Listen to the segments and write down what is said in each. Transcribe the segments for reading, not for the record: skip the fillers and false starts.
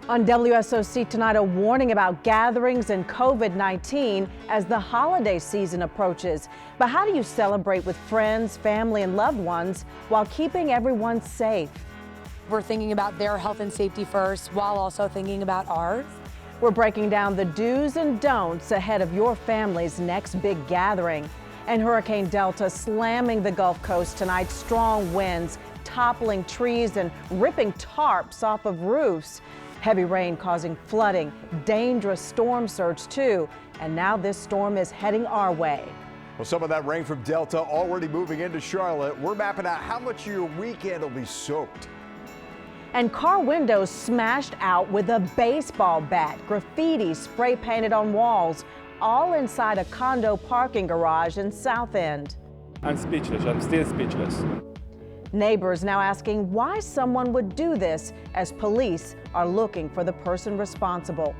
On WSOC tonight, a warning about gatherings and COVID-19 as the holiday season approaches. But how do you celebrate with friends, family, and loved ones while keeping everyone safe? We're thinking about their health and safety first while also thinking about ours. We're breaking down the do's and don'ts ahead of your family's next big gathering. And Hurricane Delta slamming the Gulf Coast tonight. Strong winds, toppling trees, and ripping tarps off of roofs. Heavy rain causing flooding, dangerous storm surge too, and now this storm is heading our way. Well, some of that rain from Delta already moving into Charlotte. We're mapping out how much of your weekend will be soaked. And car windows smashed out with a baseball bat, graffiti spray painted on walls, all inside a condo parking garage in South End. I'm speechless. I'm still speechless. Neighbors now asking why someone would do this as police are looking for the person responsible.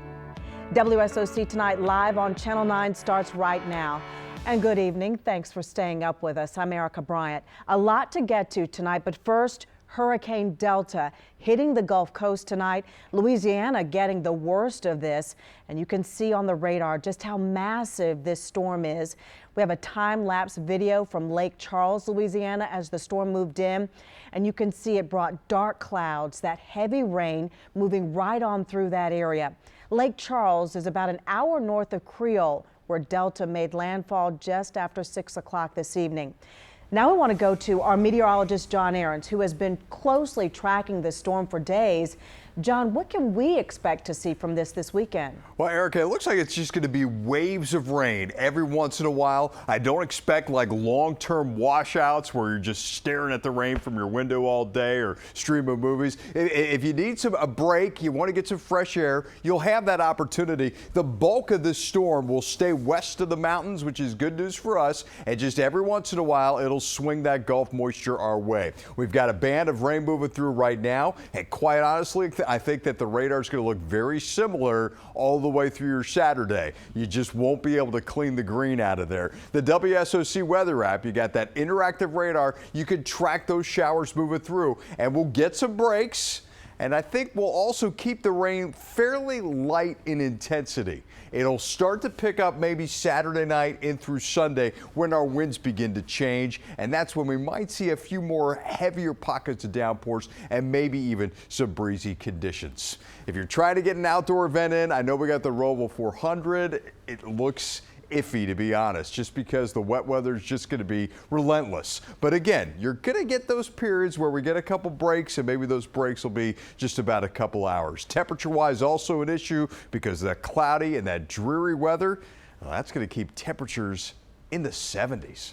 WSOC Tonight live on Channel 9 starts right now. And good evening. Thanks for staying up with us. I'm Erica Bryant. A lot to get to tonight, but first, Hurricane Delta hitting the Gulf Coast tonight. Louisiana getting the worst of this. And you can see on the radar just how massive this storm is. We have a time-lapse video from Lake Charles, Louisiana, as the storm moved in. And you can see it brought dark clouds, that heavy rain moving right on through that area. Lake Charles is about an hour north of Creole, where Delta made landfall just after 6 o'clock this evening. Now we want to go to our meteorologist, John Ahrens, who has been closely tracking this storm for days. John, what can we expect to see from this weekend? Well, Erica, it looks like it's just going to be waves of rain every once in a while. I don't expect like long-term washouts where you're just staring at the rain from your window all day or streaming movies. If you need a break, you want to get some fresh air, you'll have that opportunity. The bulk of this storm will stay west of the mountains, which is good news for us. And just every once in a while, it'll swing that Gulf moisture our way. We've got a band of rain moving through right now. And quite honestly, I think that the radar is going to look very similar all the way through your Saturday. You just won't be able to clean the green out of there. The WSOC weather app, you got that interactive radar. You can track those showers moving through, and we'll get some breaks. And I think we'll also keep the rain fairly light in intensity. It'll start to pick up maybe Saturday night in through Sunday when our winds begin to change. And that's when we might see a few more heavier pockets of downpours and maybe even some breezy conditions. If you're trying to get an outdoor event in, I know we got the Roval 400. It looks iffy, to be honest, just because the wet weather is just going to be relentless. But again, you're going to get those periods where we get a couple breaks, and maybe those breaks will be just about a couple hours. Temperature-wise, also an issue because of that cloudy and that dreary weather. Well, that's going to keep temperatures in the 70s.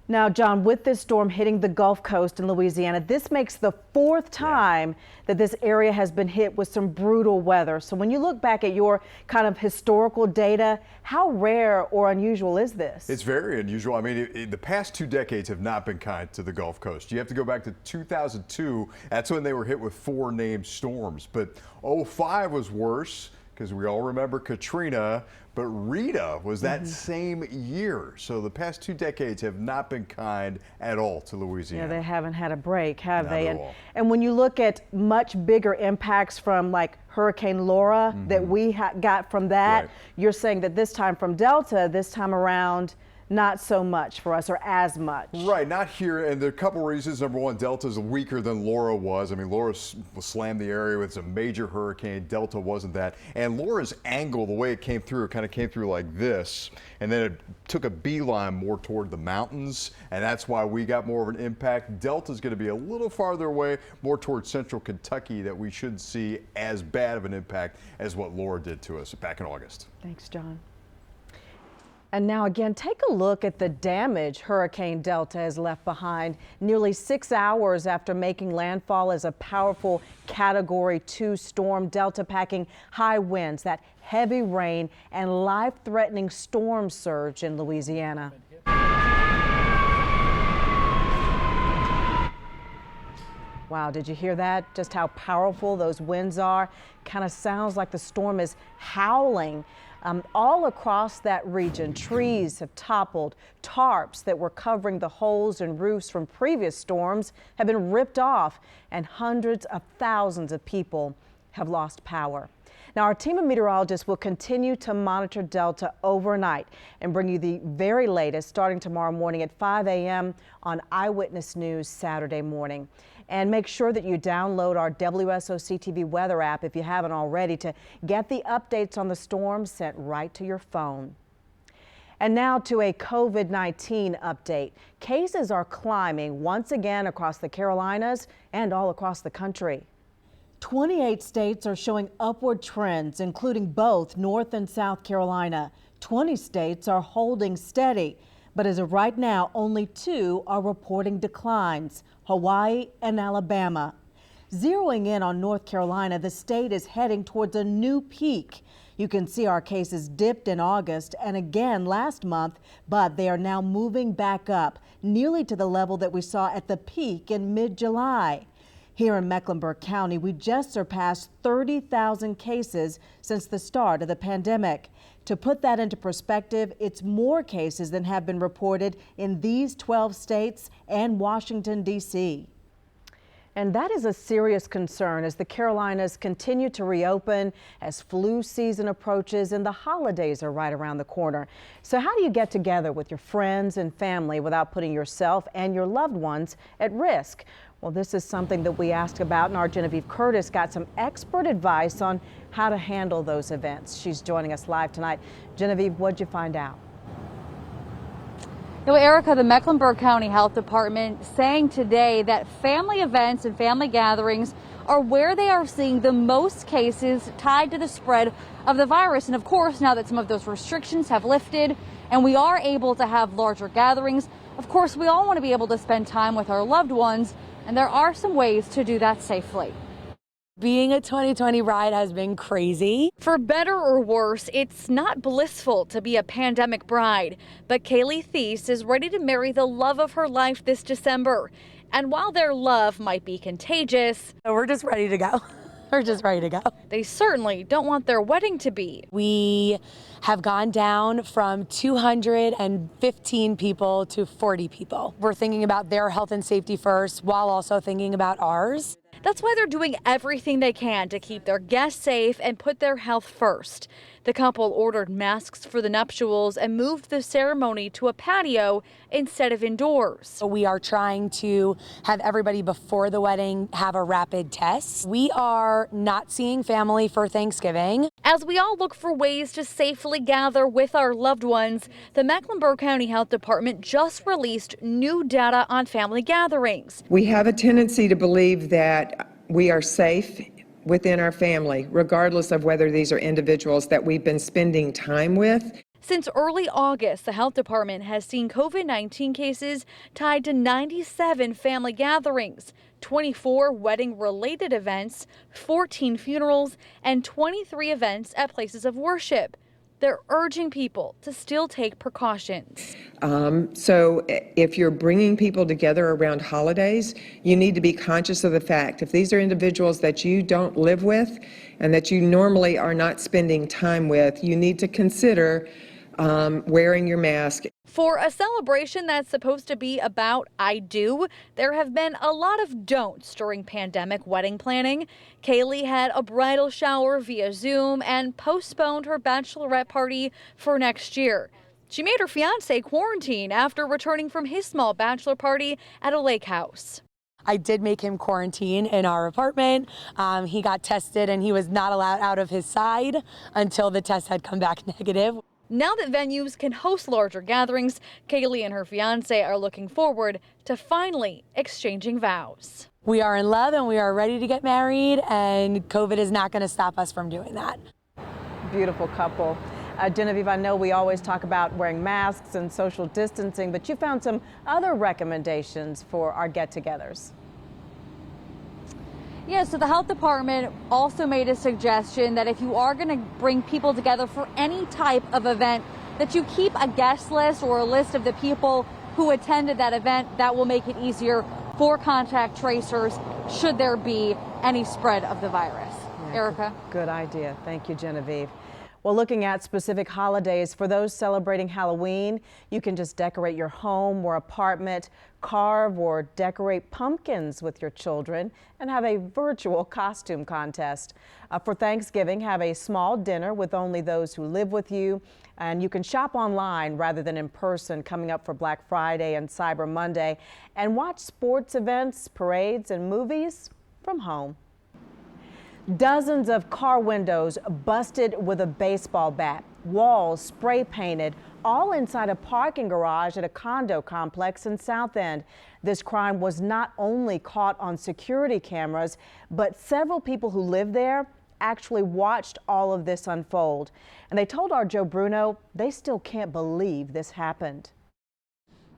Now, John, with this storm hitting the Gulf Coast in Louisiana, this makes the fourth time that this area has been hit with some brutal weather. So when you look back at your kind of historical data, how rare or unusual is this? It's very unusual. I mean, the past 2 decades have not been kind to the Gulf Coast. You have to go back to 2002. That's when they were hit with 4 named storms. But '05 was worse, because we all remember Katrina, but Rita was that same year. So the past 2 decades have not been kind at all to Louisiana. Yeah, they haven't had a break, have Not they? at all. And when you look at much bigger impacts from like Hurricane Laura that we got from that, Right. You're saying that this time from Delta, this time around, not so much for us or as much. Right, not here, and there are a couple reasons. Number one, Delta's weaker than Laura was. I mean, Laura slammed the area with some major hurricane. Delta wasn't that. And Laura's angle, the way it came through, it kind of came through like this, and then it took a beeline more toward the mountains, and that's why we got more of an impact. Delta's going to be a little farther away, more towards central Kentucky, that we shouldn't see as bad of an impact as what Laura did to us back in August. Thanks, John. And now again, take a look at the damage Hurricane Delta has left behind. Nearly 6 hours after making landfall as a powerful Category 2 storm, Delta packing high winds, that heavy rain, and life-threatening storm surge in Louisiana. Wow, did you hear that? Just how powerful those winds are. Kind of sounds like the storm is howling. All across that region, trees have toppled. Tarps that were covering the holes in roofs from previous storms have been ripped off, and hundreds of thousands of people have lost power. Now, our team of meteorologists will continue to monitor Delta overnight and bring you the very latest starting tomorrow morning at 5 a.m. on Eyewitness News Saturday morning. And make sure that you download our WSOC TV weather app if you haven't already to get the updates on the storm sent right to your phone. And now to a COVID-19 update. Cases are climbing once again across the Carolinas and all across the country. 28 states are showing upward trends, including both North and South Carolina. 20 states are holding steady, but as of right now, only 2 are reporting declines, Hawaii and Alabama. Zeroing in on North Carolina, the state is heading towards a new peak. You can see our cases dipped in August and again last month, but they are now moving back up, nearly to the level that we saw at the peak in mid-July. Here in Mecklenburg County, we just surpassed 30,000 cases since the start of the pandemic. To put that into perspective, it's more cases than have been reported in these 12 states and Washington, D.C. And that is a serious concern as the Carolinas continue to reopen, as flu season approaches and the holidays are right around the corner. So how do you get together with your friends and family without putting yourself and your loved ones at risk? Well, this is something that we asked about, and our Genevieve Curtis got some expert advice on how to handle those events. She's joining us live tonight. Genevieve, what'd you find out? Well, Erica, the Mecklenburg County Health Department saying today that family events and family gatherings are where they are seeing the most cases tied to the spread of the virus. And of course, now that some of those restrictions have lifted and we are able to have larger gatherings, of course, we all want to be able to spend time with our loved ones. And there are some ways to do that safely. Being a 2020 bride has been crazy. For better or worse, it's not blissful to be a pandemic bride. But Kaylee Thies is ready to marry the love of her life this December. And while their love might be contagious, We're just ready to go. We're just ready to go. They certainly don't want their wedding to be. We have gone down from 215 people to 40 people. We're thinking about their health and safety first while also thinking about ours. That's why they're doing everything they can to keep their guests safe and put their health first. The couple ordered masks for the nuptials and moved the ceremony to a patio instead of indoors. So we are trying to have everybody before the wedding have a rapid test. We are not seeing family for Thanksgiving. As we all look for ways to safely gather with our loved ones, the Mecklenburg County Health Department just released new data on family gatherings. We have a tendency to believe that we are safe within our family, regardless of whether these are individuals that we've been spending time with. Since early August, the health department has seen COVID-19 cases tied to 97 family gatherings, 24 wedding-related events, 14 funerals, and 23 events at places of worship. They're urging people to still take precautions. So if you're bringing people together around holidays, you need to be conscious of the fact if these are individuals that you don't live with and that you normally are not spending time with, you need to consider wearing your mask. For a celebration that's supposed to be about I do, there have been a lot of don'ts during pandemic wedding planning. Kaylee had a bridal shower via Zoom and postponed her bachelorette party for next year. She made her fiance quarantine after returning from his small bachelor party at a lake house. I did make him quarantine in our apartment. He got tested and he was not allowed out of his side until the test had come back negative. Now that venues can host larger gatherings, Kaylee and her fiance are looking forward to finally exchanging vows. We are in love and we are ready to get married, and COVID is not going to stop us from doing that. Beautiful couple. Genevieve, I know we always talk about wearing masks and social distancing, but you found some other recommendations for our get-togethers. Yeah, so the health department also made a suggestion that if you are going to bring people together for any type of event, that you keep a guest list or a list of the people who attended that event. That will make it easier for contact tracers should there be any spread of the virus. Yeah, Erica? Good idea. Thank you, Genevieve. Well, looking at specific holidays, for those celebrating Halloween, you can just decorate your home or apartment, carve or decorate pumpkins with your children, and have a virtual costume contest. For Thanksgiving, have a small dinner with only those who live with you, and you can shop online rather than in person coming up for Black Friday and Cyber Monday, and watch sports events, parades, and movies from home. Dozens of car windows busted with a baseball bat, walls spray painted, all inside a parking garage at a condo complex in South End. This crime was not only caught on security cameras, but several people who live there actually watched all of this unfold. And they told our Joe Bruno they still can't believe this happened.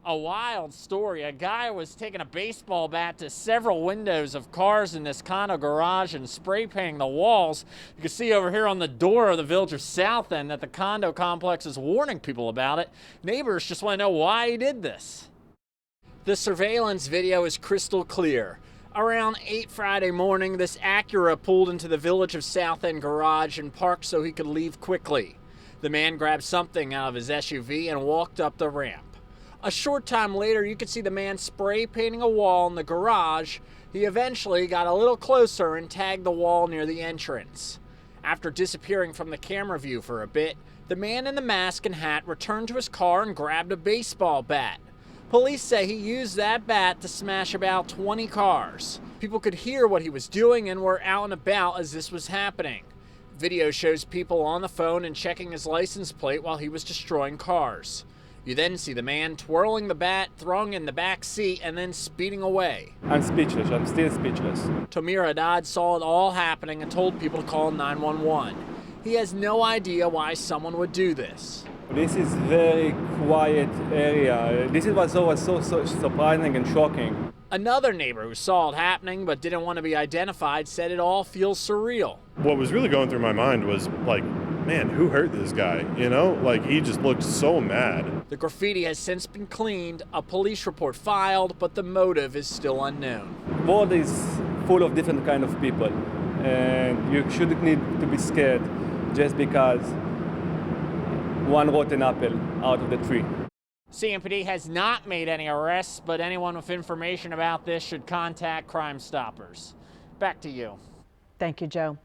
A wild story. A guy was taking a baseball bat to several windows of cars in this condo garage and spray painting the walls. You can see over here on the door of the Village of South End that the condo complex is warning people about it. Neighbors just want to know why he did this. The surveillance video is crystal clear. Around 8 Friday morning, this Acura pulled into the Village of South End garage and parked so he could leave quickly. The man grabbed something out of his SUV and walked up the ramp. A short time later, you could see the man spray painting a wall in the garage. He eventually got a little closer and tagged the wall near the entrance. After disappearing from the camera view for a bit, the man in the mask and hat returned to his car and grabbed a baseball bat. Police say he used that bat to smash about 20 cars. People could hear what he was doing and were out and about as this was happening. Video shows people on the phone and checking his license plate while he was destroying cars. You then see the man twirling the bat, throwing it in the back seat, and then speeding away. I'm speechless. I'm still speechless. Tamir Haddad saw it all happening and told people to call 911. He has no idea why someone would do this. This is very quiet area. This is what was so surprising and shocking. Another neighbor who saw it happening but didn't want to be identified said it all feels surreal. What was really going through my mind was like, man, who hurt this guy? You know, like he just looked so mad. The graffiti has since been cleaned, a police report filed, but the motive is still unknown. The world is full of different kind of people, and you shouldn't need to be scared just because one rotten apple out of the tree. CMPD has not made any arrests, but anyone with information about this should contact Crime Stoppers. Back to you. Thank you, Joe.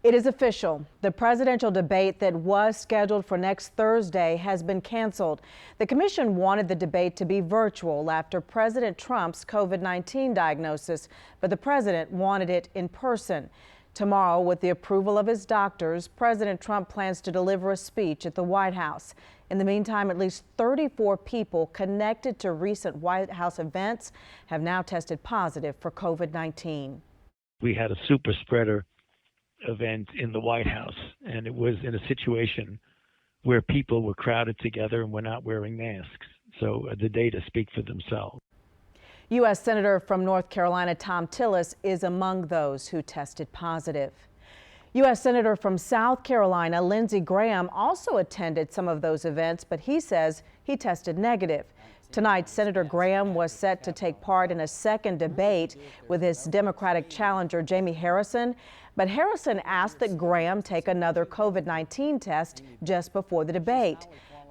It is official. The presidential debate that was scheduled for next Thursday has been canceled. The commission wanted the debate to be virtual after President Trump's COVID-19 diagnosis, but the president wanted it in person. Tomorrow, with the approval of his doctors, President Trump plans to deliver a speech at the White House. In the meantime, at least 34 people connected to recent White House events have now tested positive for COVID-19. We had a super spreader event in the White House, and it was in a situation where people were crowded together and were not wearing masks. So the data speak for themselves. U.S. Senator from North Carolina Thom Tillis is among those who tested positive. U.S. Senator from South Carolina Lindsey Graham also attended some of those events, but he says he tested negative. Tonight, Senator Graham was set to take part in a second debate with his Democratic challenger Jamie Harrison, but Harrison asked that Graham take another COVID-19 test just before the debate.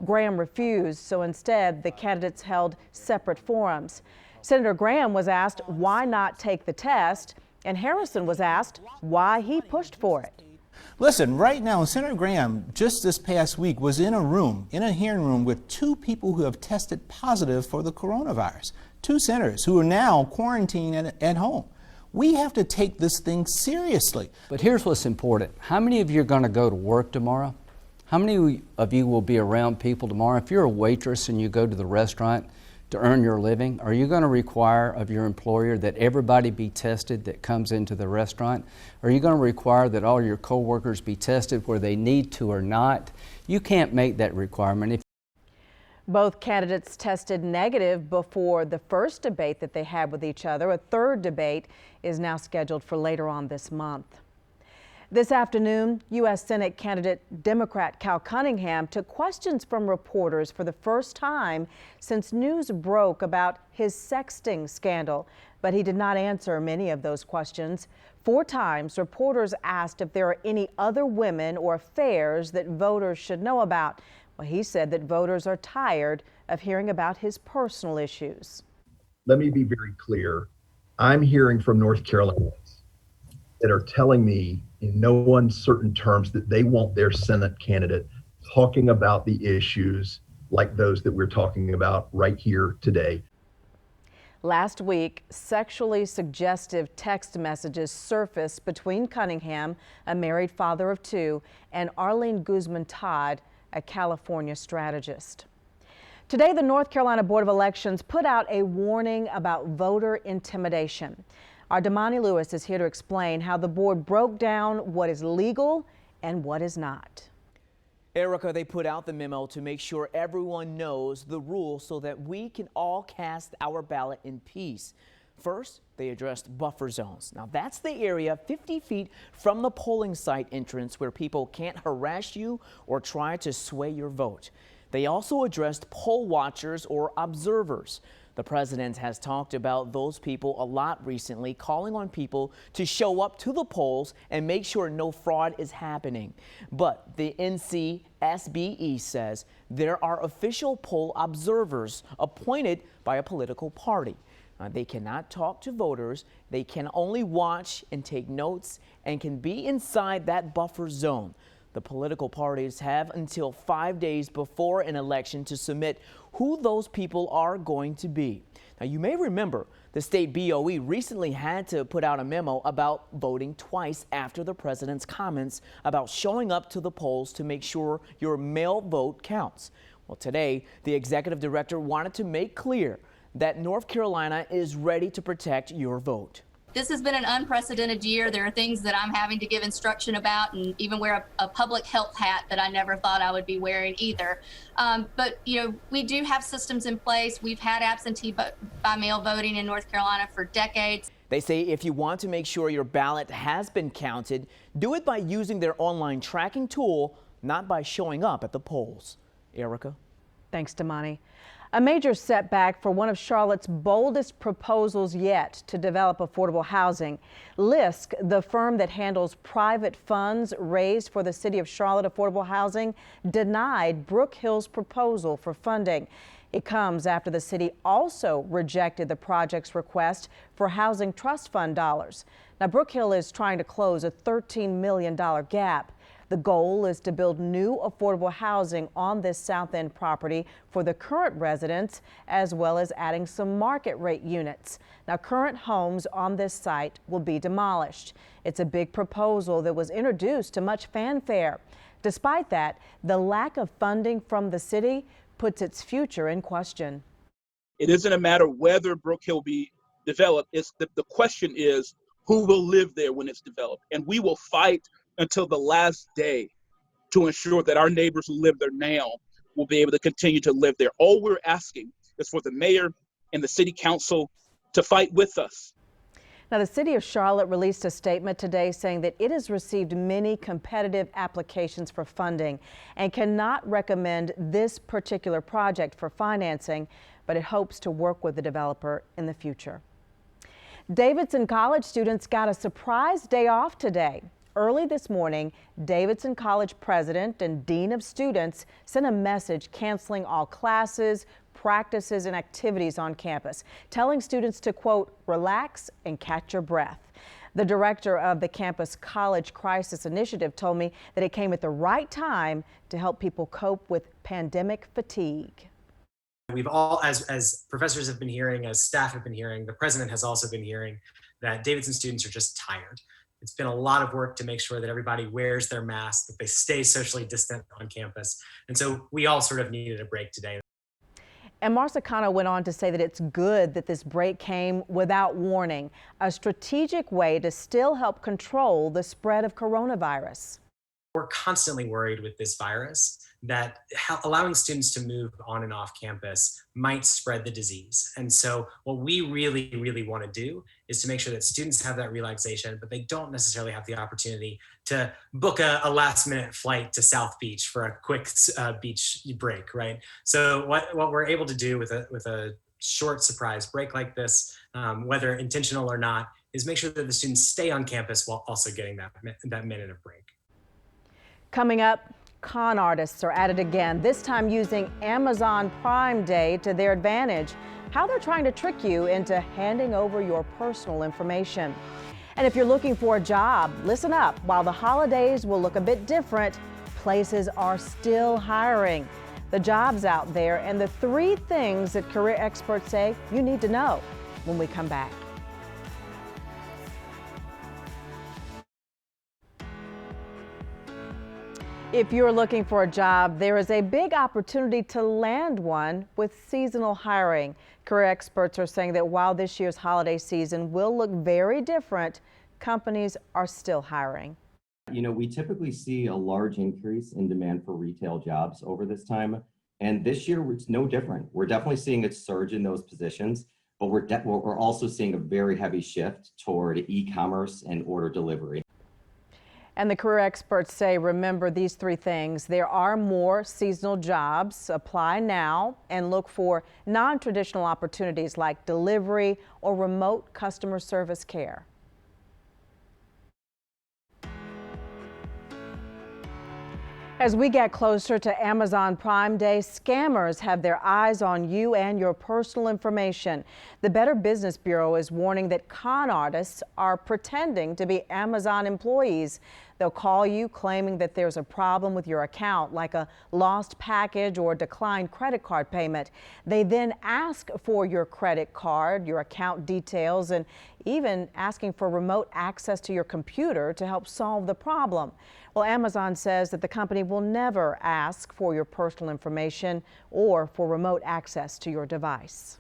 Graham refused, so instead the candidates held separate forums. Senator Graham was asked why not take the test, and Harrison was asked why he pushed for it. Listen, right now, Senator Graham, just this past week, was in a hearing room with 2 people who have tested positive for the coronavirus. 2 senators who are now quarantined at home. We have to take this thing seriously. But here's what's important. How many of you are going to go to work tomorrow? How many of you will be around people tomorrow? If you're a waitress and you go to the restaurant to earn your living, are you going to require of your employer that everybody be tested that comes into the restaurant? Are you going to require that all your coworkers be tested where they need to or not? You can't make that requirement. Both candidates tested negative before the first debate that they had with each other. A third debate is now scheduled for later on this month. This afternoon, U.S. Senate candidate Democrat Cal Cunningham took questions from reporters for the first time since news broke about his sexting scandal. but he did not answer many of those questions. 4 times, reporters asked if there are any other women or affairs that voters should know about. Well, he said that voters are tired of hearing about his personal issues. Let me be very clear. I'm hearing from North Carolinians that are telling me in no uncertain terms that they want their Senate candidate talking about the issues like those that we're talking about right here today. Last week, sexually suggestive text messages surfaced between Cunningham, a married father of 2, and Arlene Guzman Todd, a California strategist. Today, the North Carolina Board of Elections put out a warning about voter intimidation. Our Damani Lewis is here to explain how the board broke down what is legal and what is not. Erica, they put out the memo to make sure everyone knows the rules so that we can all cast our ballot in peace. First, they addressed buffer zones. Now, that's the area 50 feet from the polling site entrance where people can't harass you or try to sway your vote. They also addressed poll watchers or observers. The president has talked about those people a lot recently, calling on people to show up to the polls and make sure no fraud is happening. But the NCSBE says there are official poll observers appointed by a political party. They cannot talk to voters. They can only watch and take notes and can be inside that buffer zone. The political parties have until 5 days before an election to submit who those people are going to be. Now, you may remember the state BOE recently had to put out a memo about voting twice after the president's comments about showing up to the polls to make sure your mail vote counts. Well, today, the executive director wanted to make clear that North Carolina is ready to protect your vote. This has been an unprecedented year. There are things that I'm having to give instruction about and even wear a public health hat that I never thought I would be wearing either. But, you know, we do have systems in place. We've had absentee by mail voting in North Carolina for decades. They say if you want to make sure your ballot has been counted, do it by using their online tracking tool, not by showing up at the polls. Erica? Thanks, Damani. A major setback for one of Charlotte's boldest proposals yet to develop affordable housing. LISC, the firm that handles private funds raised for the City of Charlotte affordable housing, denied Brook Hill's proposal for funding. It comes after the city also rejected the project's request for housing trust fund dollars. Now, Brook Hill is trying to close a $13 million gap. The goal is to build new affordable housing on this South End property for the current residents, as well as adding some market rate units. Now, current homes on this site will be demolished. It's a big proposal that was introduced to much fanfare. Despite that, the lack of funding from the city puts its future in question. It isn't a matter whether Brook Hill be developed. It's the question is who will live there when it's developed. And we will fight until the last day to ensure that our neighbors who live there now will be able to continue to live there. All we're asking is for the mayor and the city council to fight with us. Now, the City of Charlotte released a statement today saying that it has received many competitive applications for funding and cannot recommend this particular project for financing, but it hopes to work with the developer in the future. Davidson College students got a surprise day off today. Early this morning, Davidson College president and dean of students sent a message canceling all classes, practices, and activities on campus, telling students to, quote, relax and catch your breath. The director of the campus college crisis initiative told me that it came at the right time to help people cope with pandemic fatigue. We've all, as professors have been hearing, as staff have been hearing, the president has also been hearing that Davidson students are just tired. It's been a lot of work to make sure that everybody wears their mask, that they stay socially distant on campus. And so we all sort of needed a break today. And Marsicano went on to say that it's good that this break came without warning, a strategic way to still help control the spread of coronavirus. We're constantly worried with this virus that allowing students to move on and off campus might spread the disease. And so what we really, really want to do is to make sure that students have that relaxation, but they don't necessarily have the opportunity to book a last minute flight to South Beach for a quick beach break, right? So what we're able to do with a short surprise break like this, whether intentional or not, is make sure that the students stay on campus while also getting that minute of break. Coming up, con artists are at it again, this time using Amazon Prime Day to their advantage. How they're trying to trick you into handing over your personal information. And if you're looking for a job, listen up. While the holidays will look a bit different, places are still hiring. The jobs out there and the 3 things that career experts say you need to know when we come back. If you're looking for a job, there is a big opportunity to land one with seasonal hiring. Career experts are saying that while this year's holiday season will look very different, companies are still hiring. You know, we typically see a large increase in demand for retail jobs over this time. And this year, it's no different. We're definitely seeing a surge in those positions, but we're also seeing a very heavy shift toward e-commerce and order delivery. And the career experts say, remember these 3 things. There are more seasonal jobs. Apply now and look for non-traditional opportunities like delivery or remote customer service care. As we get closer to Amazon Prime Day, scammers have their eyes on you and your personal information. The Better Business Bureau is warning that con artists are pretending to be Amazon employees. They'll call you claiming that there's a problem with your account, like a lost package or declined credit card payment. They then ask for your credit card, your account details, and even asking for remote access to your computer to help solve the problem. Well, Amazon says that the company will never ask for your personal information or for remote access to your device.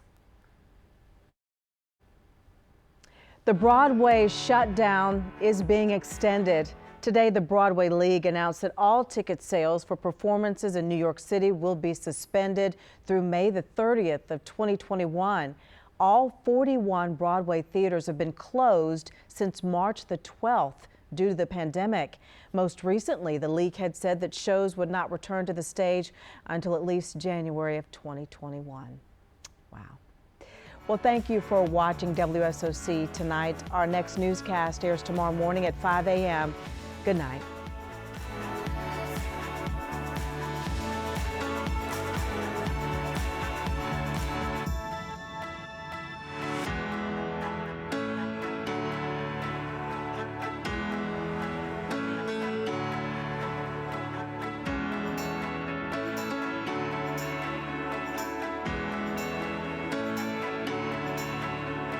The Broadway shutdown is being extended. Today, the Broadway League announced that all ticket sales for performances in New York City will be suspended through May the 30th of 2021. All 41 Broadway theaters have been closed since March the 12th due to the pandemic. Most recently, the league had said that shows would not return to the stage until at least January of 2021. Wow. Well, thank you for watching WSOC tonight. Our next newscast airs tomorrow morning at 5 a.m. Good night.